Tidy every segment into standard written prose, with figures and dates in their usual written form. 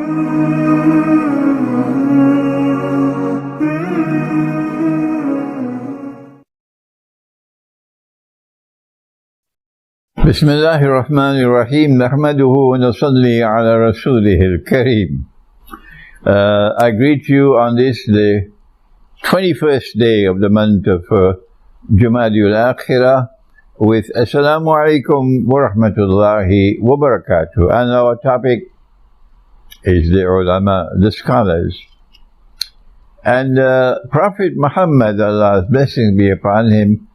بسم الله الرحمن الرحيم نحمده ونصلي على رسوله الكريم. I greet you on this the 21st day of the month of ULAMA AKHIR with Assalamu alaikum wa rahmatullahi wa barakatuh. And our topic is the ulama, the scholars. And Prophet Muhammad, Allah's blessings be upon him,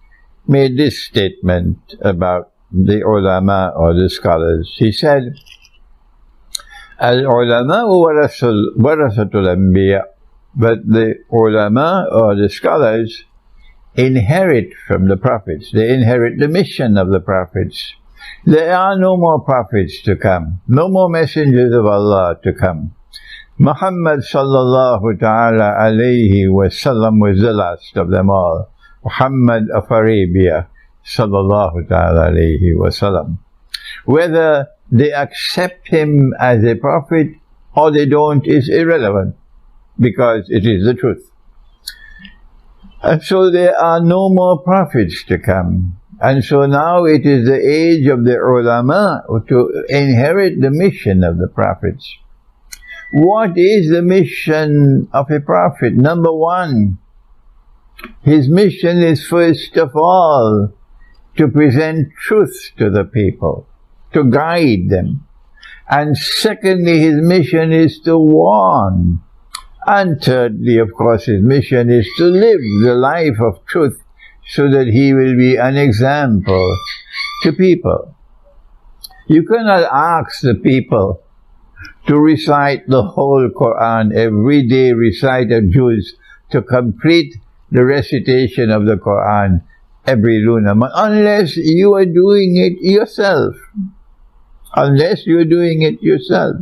made this statement about the ulama or the scholars. He said, Al-ulama warasatul anbiya, but the ulama or the scholars inherit from the prophets. They inherit the mission of the prophets. There are no more prophets to come, no more messengers of Allah to come. Muhammad sallallahu ta'ala alayhi wasallam was the last of them all. Muhammad of Arabia sallallahu ta'ala alayhi wasallam. Whether they accept him as a prophet or they don't is irrelevant, because it is the truth. And so there are no more prophets to come. And so now it is the age of the ulama to inherit the mission of the prophets. What is the mission of a prophet? Number one, his mission is first of all to present truth to the people, to guide them. And secondly, his mission is to warn. And thirdly, of course, his mission is to live the life of truth so that he will be an example to people. You cannot ask the people to recite the whole Quran every day, recite a juz, to complete the recitation of the Quran every lunar month, unless you are doing it yourself. Unless you are doing it yourself.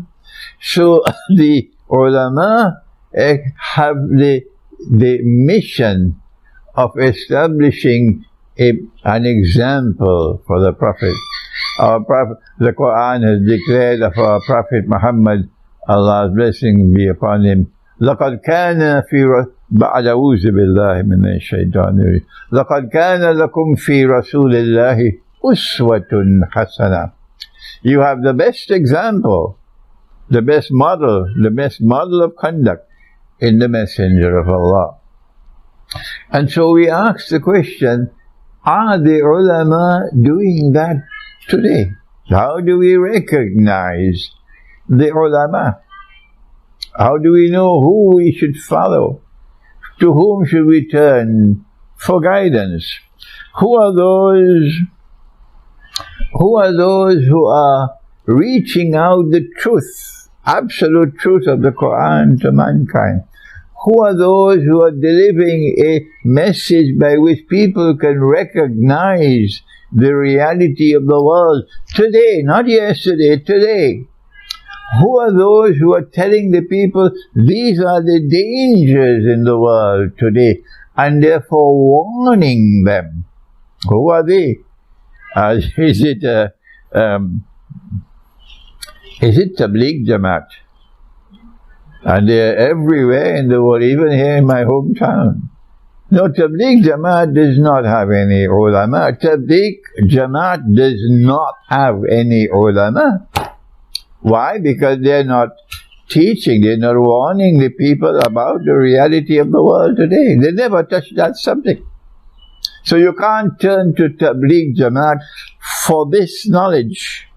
So the ulama have the mission of establishing an example for the Prophet. Our Prophet, the Quran has declared of our Prophet Muhammad, Allah's blessing be upon him, لَقَدْ كَانَ فِي بعد أعوذ بالله من الشيطان الرجيم لَقَدْ كَانَ لَكُمْ فِي رَسُولِ اللَّهِ أُسْوَةٌ حَسَنَةٌ. You have the best example, the best model of conduct in the Messenger of Allah. And so we ask the question, are the ulama doing that today? How do we recognize the ulama? How do we know who we should follow? To whom should we turn for guidance? Who are those who are reaching out the truth, absolute truth of the Quran to mankind? Who are those who are delivering a message by which people can recognize the reality of the world today, not yesterday, today? Who are those who are telling the people these are the dangers in the world today, and therefore warning them? Who are they? Is it Tabligh Jamaat? And they are everywhere in the world, even here in my hometown. No, Tabligh Jamaat does not have any ulama. Tabligh Jamaat does not have any ulama. Why? Because they're not teaching, they're not warning the people about the reality of the world today. They never touch that subject. So you can't turn to Tabligh Jamaat for this knowledge.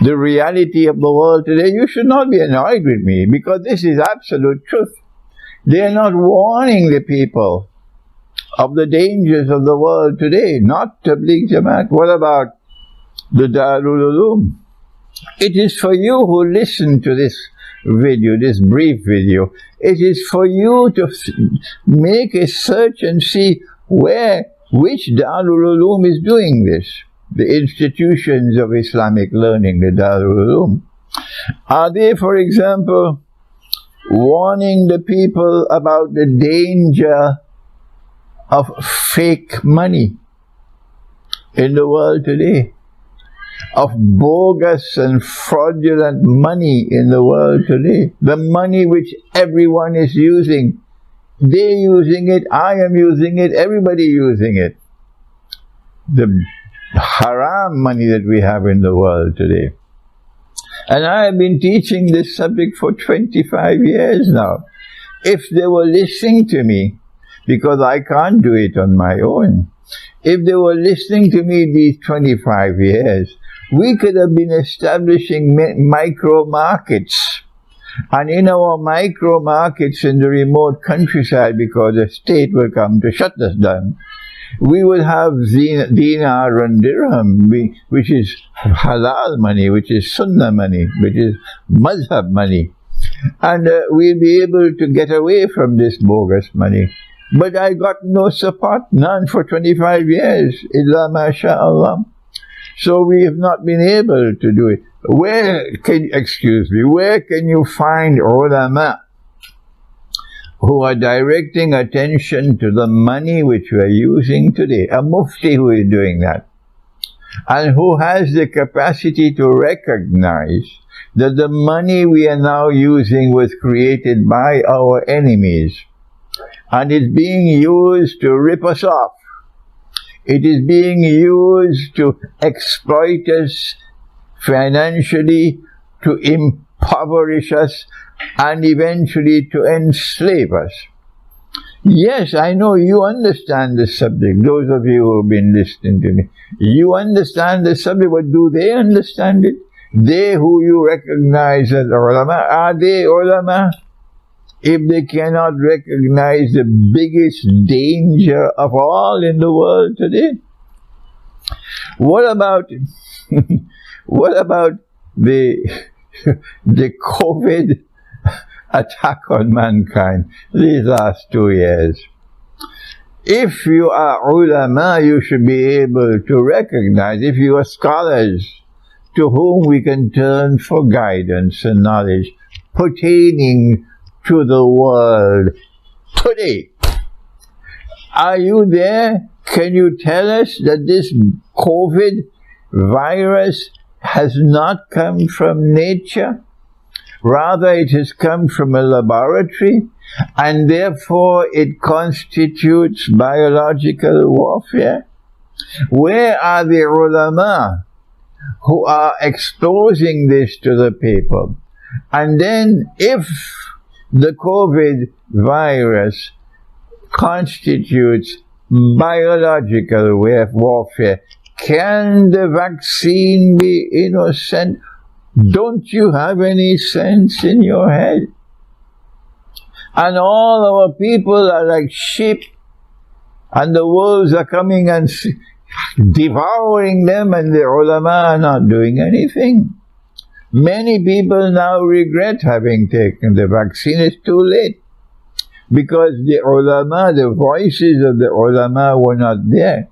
The reality of the world today, you should not be annoyed with me, because this is absolute truth. They are not warning the people of the dangers of the world today, not Tabligh Jamaat. What about the Darul Uloom? It is for you who listen to this video, this brief video. It is for you to make a search and see which Darul Uloom is doing this. The institutions of Islamic learning, the Darul Uloom. Are they, for example, warning the people about the danger of fake money in the world today? of bogus and fraudulent money in the world today. The money which everyone is using. They're using it, I am using it, everybody using it. The haram money that we have in the world today. And I have been teaching this subject for 25 years now. If they were listening to me, because I can't do it on my own, if they were listening to me these 25 years, we could have been establishing micro markets. And in our micro markets in the remote countryside, because the state will come to shut us down, we will have dinar and dirham, which is halal money, which is sunnah money, which is mazhab money. And we'll be able to get away from this bogus money. But I got no support, none for 25 years, illa masha'Allah. So we have not been able to do it. Where can you find ulama who are directing attention to the money which we are using today? A mufti who is doing that, and who has the capacity to recognize that the money we are now using was created by our enemies, and is being used to rip us off. It is being used to exploit us financially, to impoverish us, and eventually to enslave us. Yes, I know you understand the subject, those of you who have been listening to me. You understand the subject, but do they understand it? They who you recognize as ulama, are they ulama? If they cannot recognize the biggest danger of all in the world today? What about the COVID attack on mankind these last 2 years? If you are ulama, you should be able to recognize, if you are scholars to whom we can turn for guidance and knowledge pertaining to the world today. Are you there? Can you tell us that this COVID virus has not come from nature? Rather, it has come from a laboratory, and therefore it constitutes biological warfare? Where are the ulama who are exposing this to the people? And then, if the COVID virus constitutes biological warfare, can the vaccine be innocent? Don't you have any sense in your head? And all our people are like sheep, and the wolves are coming and devouring them, and the ulama are not doing anything. Many people now regret having taken the vaccine. It's too late, because the ulama, the voices of the ulama were not there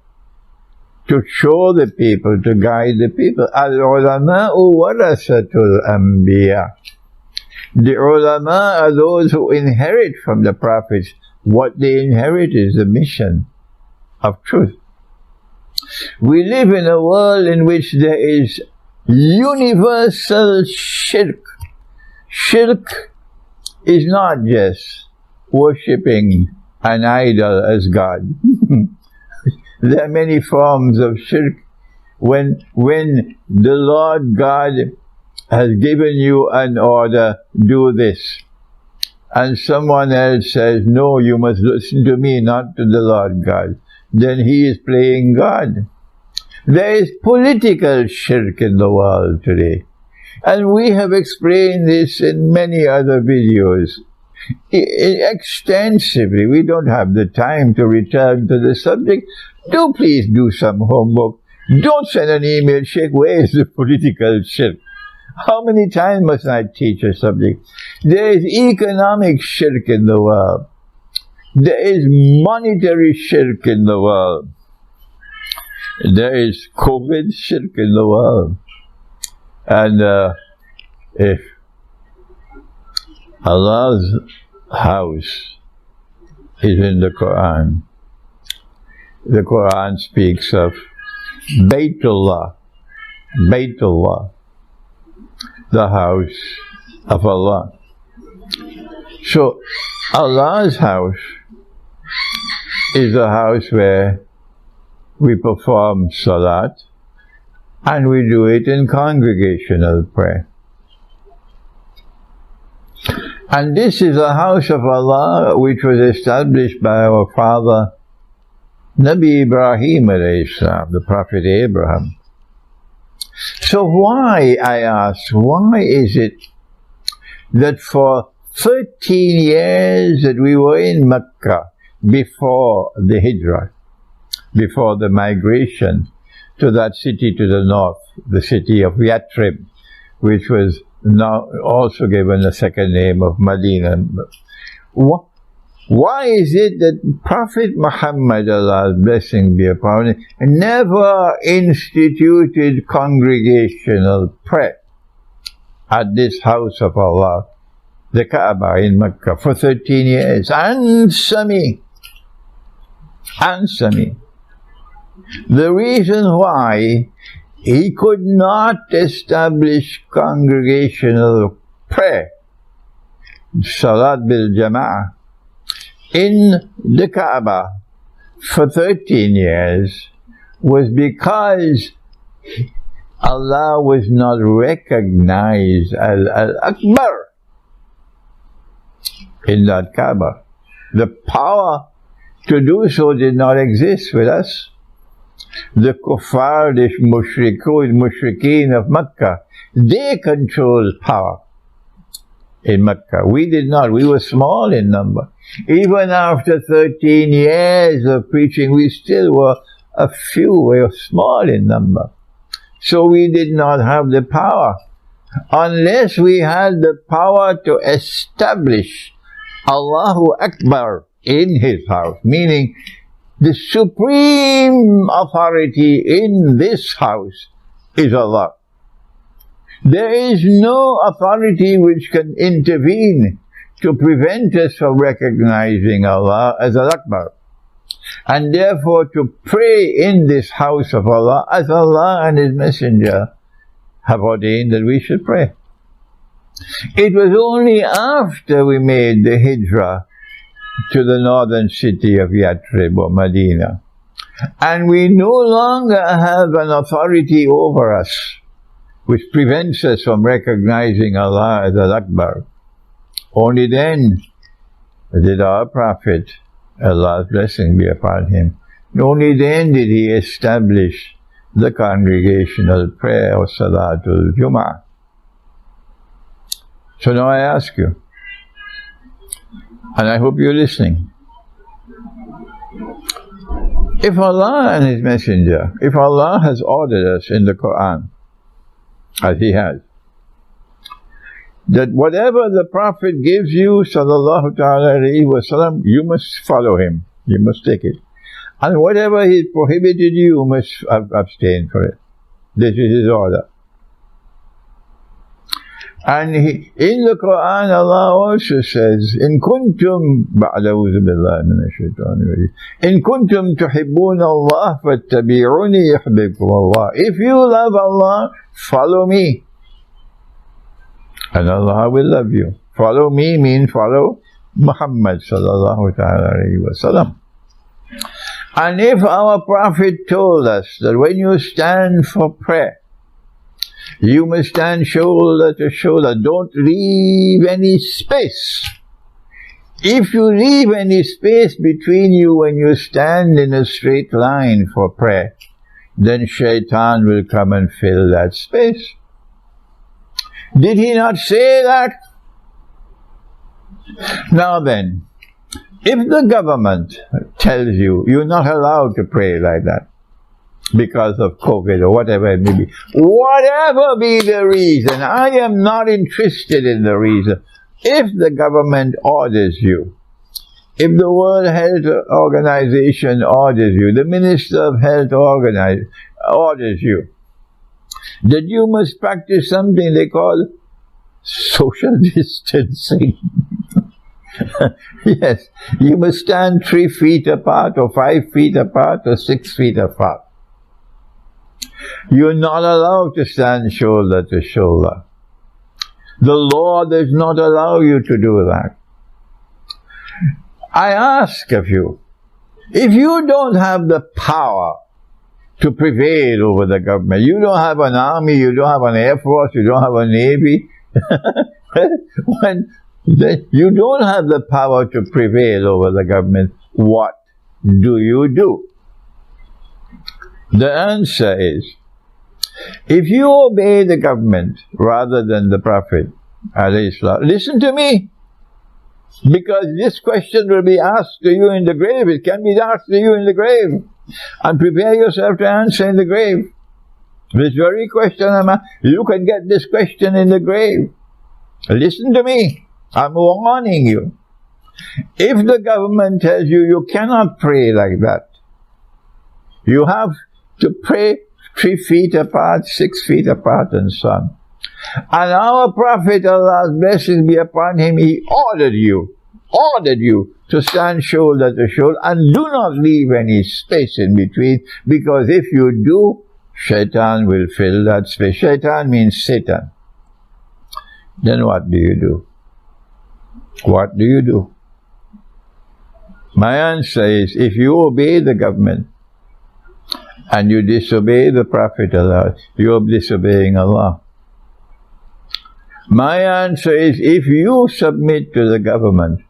to show the people, to guide the people. Al-ulama'u warasatul anbiya. The ulama are those who inherit from the prophets. What they inherit is the mission of truth. We live in a world in which there is universal shirk. Shirk is not just worshipping an idol as God. There are many forms of shirk. When the Lord God has given you an order, do this, and someone else says, no, you must listen to me, not to the Lord God, then he is playing God. There is political shirk in the world today, and we have explained this in many other videos extensively. We don't have the time to return to the subject. Do please do some homework. Don't send an email, Sheikh, where is the political shirk? How many times must I teach a subject? There is economic shirk in the world. There is monetary shirk in the world. There is COVID shirk in the world. And if Allah's house is in the Quran, the Quran speaks of Baytullah, Baytullah, the house of Allah. So Allah's house is a house where we perform salat, and we do it in congregational prayer. And this is a house of Allah which was established by our father Nabi Ibrahim alayhi salam, the Prophet Abraham. So why, I ask, why is it that for 13 years that we were in Mecca before the Hijrah, before the migration to that city to the north, the city of Yathrib, which was now also given the second name of Medina. Why is it that Prophet Muhammad, Allah's blessing be upon him, never instituted congregational prayer at this house of Allah, the Kaaba in Mecca, for 13 years? Answer me. Answer me. The reason why he could not establish congregational prayer, Salat bil Jama'ah, in the Kaaba for 13 years was because Allah was not recognized as Al-Akbar in that Kaaba. The power to do so did not exist with us. The kuffar, the mushrikeen of Mecca, they controlled power in Mecca. We did not. We were small in number. Even after 13 years of preaching, we still were a few. We were small in number. So we did not have the power. Unless we had the power to establish Allahu Akbar in His house, meaning the supreme authority in this house is Allah. There is no authority which can intervene to prevent us from recognizing Allah as Al-Akbar. And therefore to pray in this house of Allah as Allah and His Messenger have ordained that we should pray. It was only after we made the Hijrah to the northern city of Yathrib or Medina, and we no longer have an authority over us which prevents us from recognizing Allah as Al-Akbar. Only then did our Prophet, Allah's blessing be upon him, only then did he establish the congregational prayer or Salatul Jum'ah. So now I ask you, and I hope you're listening, if Allah and His Messenger, if Allah has ordered us in the Quran, as He has, that whatever the Prophet gives you, sallallahu alayhi wa sallam, you must follow him, you must take it. And whatever He prohibited you must abstain from it. This is His order. And in the Quran, Allah also says, "In kuntum ba'da'udhu billahi minash shaitani rajim. In kuntum tuhibbuna Allah fattabi'uni yuhibbukum Allah." If you love Allah, follow me, and Allah will love you. Follow me means follow Muhammad sallallahu alayhi wa sallam. And if our Prophet told us that when you stand for prayer, you must stand shoulder to shoulder. Don't leave any space. If you leave any space between you when you stand in a straight line for prayer, then shaitan will come and fill that space. Did he not say that? Now then, if the government tells you you're not allowed to pray like that, because of COVID or whatever it may be, whatever be the reason, I am not interested in the reason. If the government orders you, if the World Health Organization orders you, the Minister of Health orders you, that you must practice something they call social distancing. Yes, you must stand 3 feet apart or 5 feet apart or 6 feet apart. You're not allowed to stand shoulder to shoulder. The law does not allow you to do that. I ask of you, if you don't have the power to prevail over the government, you don't have an army, you don't have an air force, you don't have a navy, when you don't have the power to prevail over the government, what do you do? The answer is, if you obey the government rather than the Prophet, ﷺ, listen to me, because this question will be asked to you in the grave. It can be asked to you in the grave. And prepare yourself to answer in the grave. This very question, you can get this question in the grave. Listen to me. I'm warning you. If the government tells you you cannot pray like that, you have to pray 3 feet apart, 6 feet apart, and so on. And our Prophet, Allah's blessings be upon him, he ordered you to stand shoulder to shoulder, and do not leave any space in between, because if you do, Shaitan will fill that space. Shaitan means Satan. Then what do you do? What do you do? My answer is, if you obey the government and you disobey the Prophet Allah, you are disobeying Allah. My answer is, if you submit to the government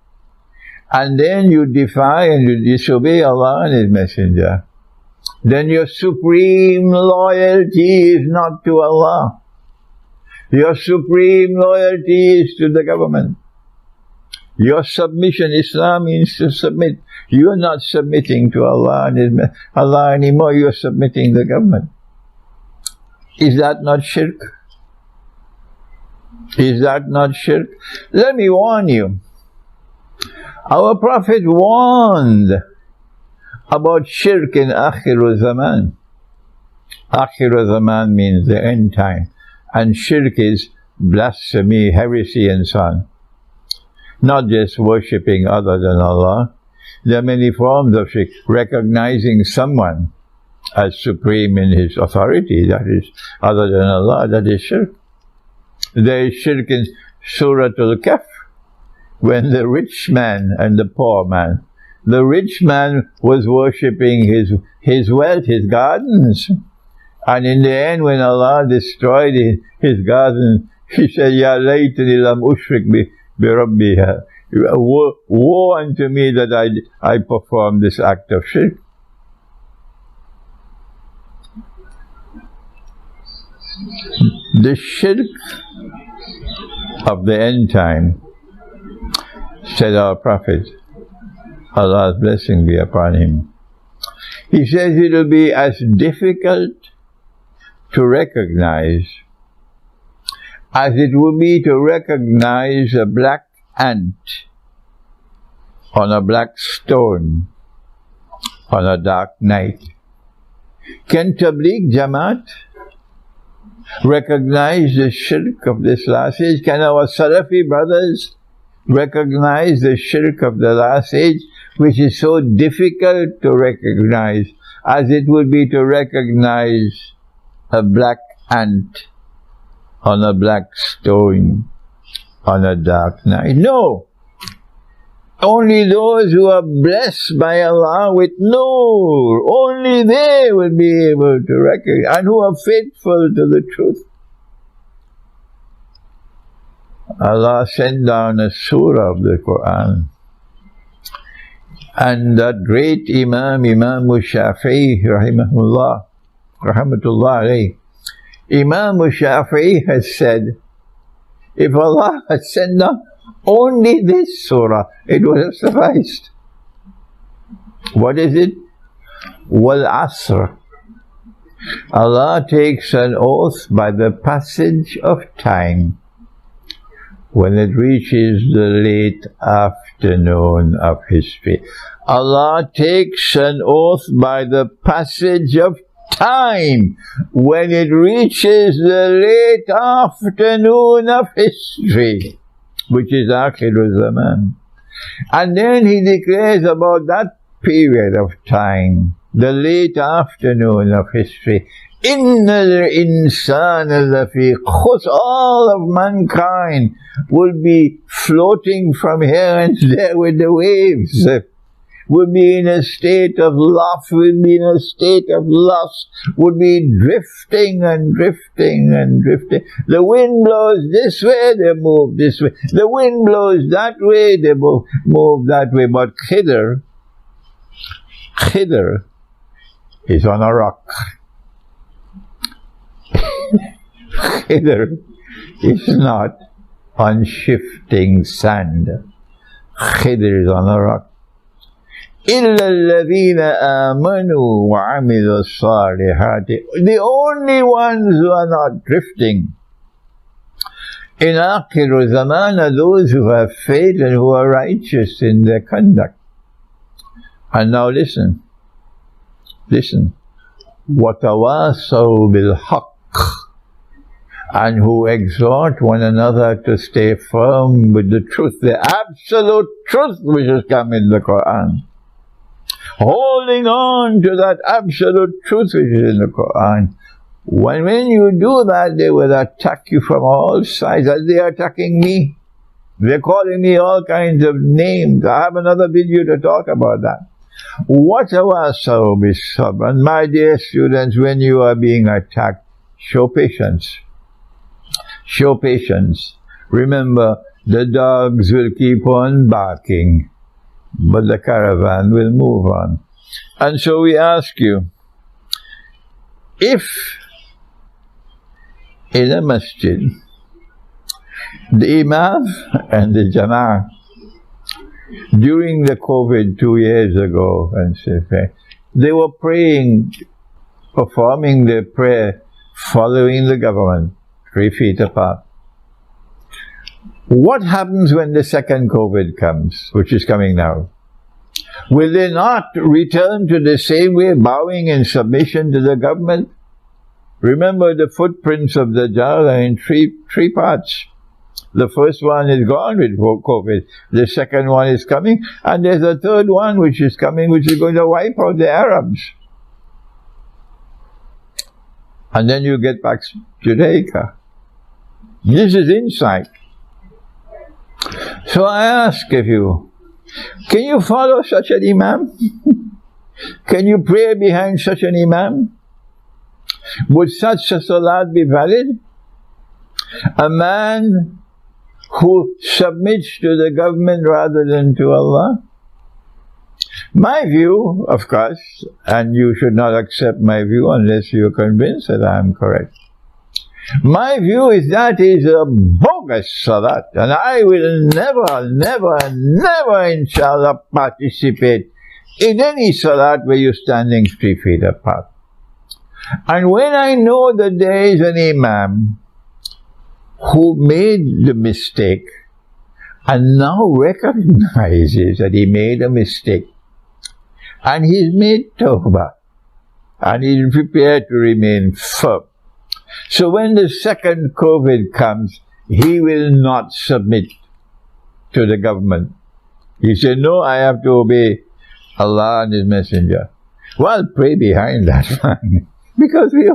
and then you defy and you disobey Allah and His Messenger, then your supreme loyalty is not to Allah. Your supreme loyalty is to the government. Your submission, Islam means to submit. You are not submitting to Allah and Allah anymore, you are submitting the government. Is that not shirk? Is that not shirk? Let me warn you. Our Prophet warned about shirk in Akhir Zaman. Akhir Zaman means the end time. And shirk is blasphemy, heresy, and so on. Not just worshipping other than Allah. There are many forms of shirk. Recognizing someone as supreme in his authority, that is other than Allah, that is shirk. There is shirk in Surah Al-Kahf, when the rich man and the poor man, the rich man was worshipping his wealth, his gardens. And in the end, when Allah destroyed his garden, he said, Ya laytani lam ushrik bi rabbiha. Woe unto me that I performed this act of shirk. The shirk of the end time, said our Prophet, Allah's blessing be upon him, he says it will be as difficult to recognize as it would be to recognize a black ant on a black stone on a dark night. Can Tabligh Jamaat recognize the shirk of this last age? Can our Salafi brothers recognize the shirk of the last age, which is so difficult to recognize as it would be to recognize a black ant on a black stone on a dark night? No. Only those who are blessed by Allah with nur, only they will be able to recognize, and who are faithful to the truth. Allah sent down a surah of the Quran, and that great Imam Shafi'i, rahimahullah, rahmatullah alayhi, Imam Shafi'i has said, if Allah had sent down only this surah, it would have sufficed. What is it? Wal Asr. Allah takes an oath by the passage of time when it reaches the late afternoon of history. Allah takes an oath by the passage of time when it reaches the late afternoon of history, which is Akhir Zaman. And then he declares about that period of time, the late afternoon of history, إِنَّ الْإِنسَانَ لَفِي خُسْرٍ. All of mankind will be floating from here and there with the waves. Would be in a state of loss, would be in a state of loss, would be drifting and drifting and drifting. The wind blows this way, they move this way. The wind blows that way, they move that way. But Khidir is on a rock. Khidir is not on shifting sand. Khidir is on a rock. إِلَّا الَّذِينَ آمَنُوا وَعَمِلُوا الصَّالِحَاتِ. The only ones who are not drifting in akhir zaman are those who have faith and who are righteous in their conduct. And now listen. وَتَوَاصَوْا بِالْحَقِّ. And who exhort one another to stay firm with the truth, the absolute truth which has come in the Quran. Holding on to that absolute truth which is in the Quran. When you do that, they will attack you from all sides, as they are attacking me. They're calling me all kinds of names. I have another video to talk about that. وَتَوَاصَوْا بِالصَّبْرِ. And my dear students, when you are being attacked, show patience. Show patience. Remember, the dogs will keep on barking, but the caravan will move on. And so we ask you, if in a masjid, the Imam and the Jama'ah, during the COVID 2 years ago, they were praying, performing their prayer, following the government, 3 feet apart. What happens when the second COVID comes, which is coming now? Will they not return to the same way, bowing in submission to the government? Remember, the footprints of the Dajjal are in three parts. The first one is gone with COVID. The second one is coming. And there's a third one which is coming, which is going to wipe out the Arabs. And then you get back to Judaica. This is insight. So I ask of you, can you follow such an Imam? Can you pray behind such an Imam? Would such a salat be valid? A man who submits to the government rather than to Allah? My view, of course, and you should not accept my view unless you're convinced that I am correct. My view is that is a bogus salat, and I will never, inshallah, participate in any salat where you're standing 3 feet apart. And when I know that there is an Imam who made the mistake and now recognizes that he made a mistake, and he's made tawbah, and he's prepared to remain firm. So when the second COVID comes, he will not submit to the government. He said, no, I have to obey Allah and His Messenger. Well, pray behind that man. Because we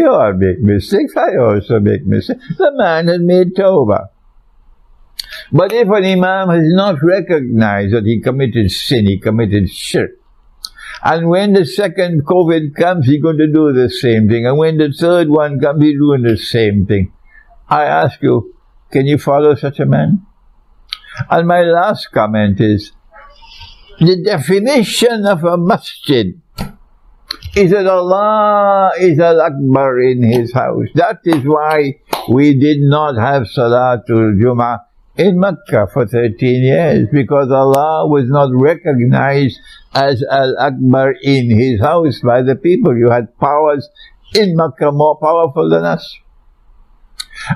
all make mistakes. I also make mistakes. The man has made tawbah. But if an Imam has not recognized that he committed sin, he committed shirk, and when the second COVID comes, he's going to do the same thing. And when the third one comes, he's doing the same thing. I ask you, can you follow such a man? And my last comment is, the definition of a masjid is that Allah is Al-Akbar in His house. That is why we did not have Salatul Jummah in Mecca for 13 years, because Allah was not recognized as Al-Akbar in His house by the people. You had powers in Mecca more powerful than us.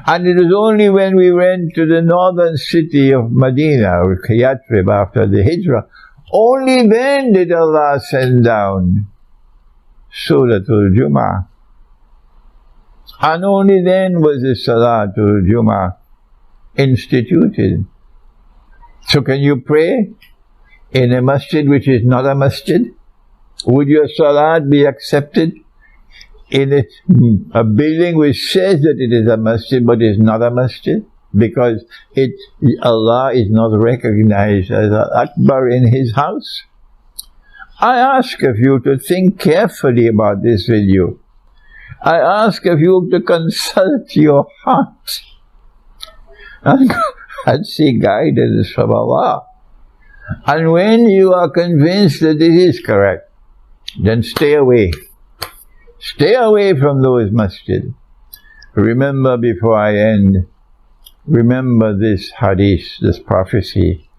And it was only when we went to the northern city of Medina, or Yatrib, after the Hijrah, only then did Allah send down Suratul Jummah. And only then was the Salatul Jummah instituted. So can you pray in a masjid which is not a masjid? Would your salat be accepted? in a building which says that it is a masjid but is not a masjid, because Allah is not recognized as Akbar in His house? I ask of you to think carefully about this video. I ask of you to consult your heart and seek guidance from Allah. And when you are convinced that this is correct, then stay away. Stay away from those masjids. Remember, before I end, remember this hadith, this prophecy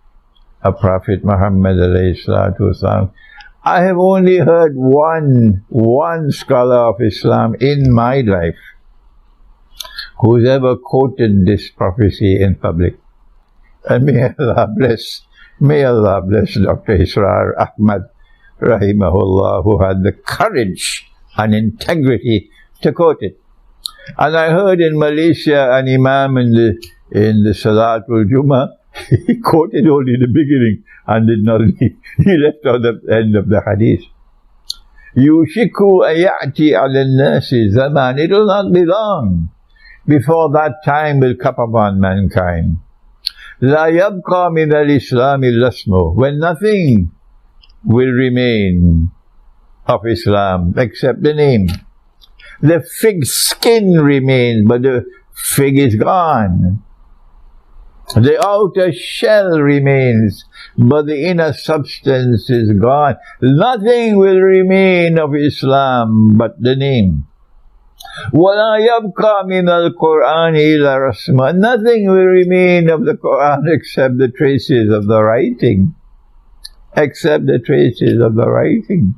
of Prophet Muhammad alayhi salatu wasalam. I have only heard one scholar of Islam in my life who's ever quoted this prophecy in public. And may Allah bless Dr. Israr Ahmad, rahimahullah, who had the courage and integrity to quote it. And I heard in Malaysia an imam in the Salatul Jummah, he quoted only the beginning and did not, he left out the end of the hadith. Yushiku ayati ala nasi zaman. It will not be long before that time will come upon mankind. La yabqa min al-Islam al-lasmu, when nothing will remain of Islam except the name. The fig skin remains, but the fig is gone. The outer shell remains, but the inner substance is gone. Nothing will remain of Islam but the name. وَلَا يَبْقَى مِنَ الْقُرْآنِ إِلَّا رَسْمًا. Nothing will remain of the Quran except the traces of the writing. Except the traces of the writing.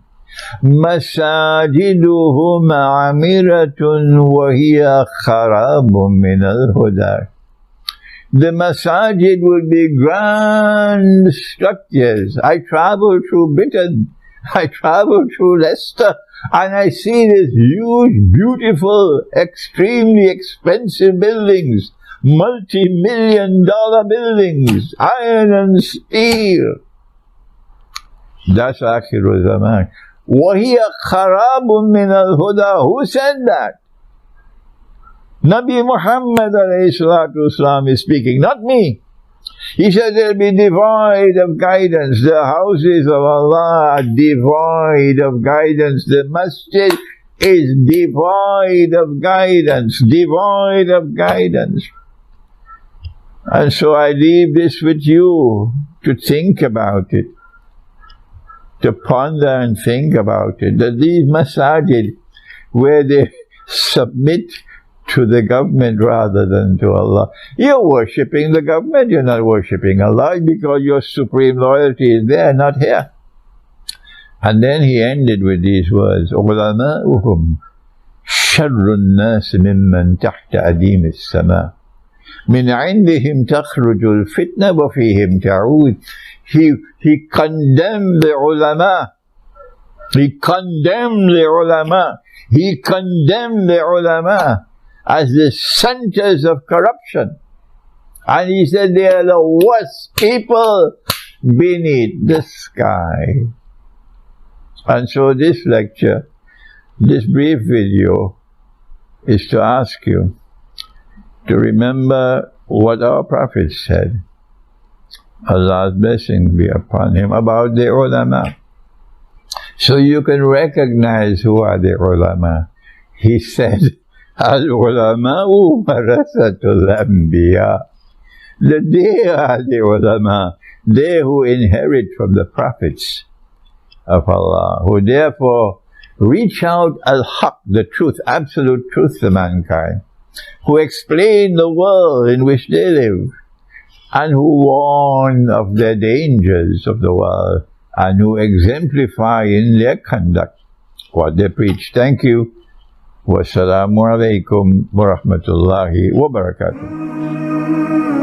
مَسَاجِدُهُمْ عَمِرَةٌ وَهِيَ خَرَابٌ مِنَ الْهُدَى. The masajid will be grand structures. I travel through Britain, I travel through Leicester, and I see these huge, beautiful, extremely expensive buildings, multi-million-dollar buildings, iron and steel. That's Akhir Zaman. وَهِيَ خَرَابٌ مِنَ الْهُدَى. Who said that? Nabi Muhammad alayhi salatu wasalam is speaking, not me. He said they'll be devoid of guidance. The houses of Allah are devoid of guidance. The masjid is devoid of guidance. Devoid of guidance. And so I leave this with you to think about it, to ponder and think about it. That these masajid, where they submit to the government rather than to Allah. You're worshipping the government, you're not worshipping Allah, because your supreme loyalty is there, not here. And then he ended with these words, عُلَمَاؤُهُمْ شَرُّ النَّاسِ مِمَّنْ تَحْتَ أَدِيمِ السَّمَاءِ مِنْ عِنْدِهِمْ تَخْرُجُ الْفِتْنَةُ وَفِيهِمْ تَعُودُ. He condemned the ulama. He condemned the ulama. He condemned the ulama as the centers of corruption. And he said they are the worst people beneath the sky. And so this lecture, this brief video, is to ask you to remember what our Prophet said, Allah's blessing be upon him, about the ulama. So you can recognize who are the ulama. He said, Al-ulama'u warasatul anbiya. That they are the ulama, they who inherit from the prophets of Allah, who therefore reach out al-haq, the truth, absolute truth to mankind, who explain the world in which they live, and who warn of the dangers of the world, and who exemplify in their conduct what they preach. Thank you. Wassalamu alaikum wa rahmatullahi wa barakatuh.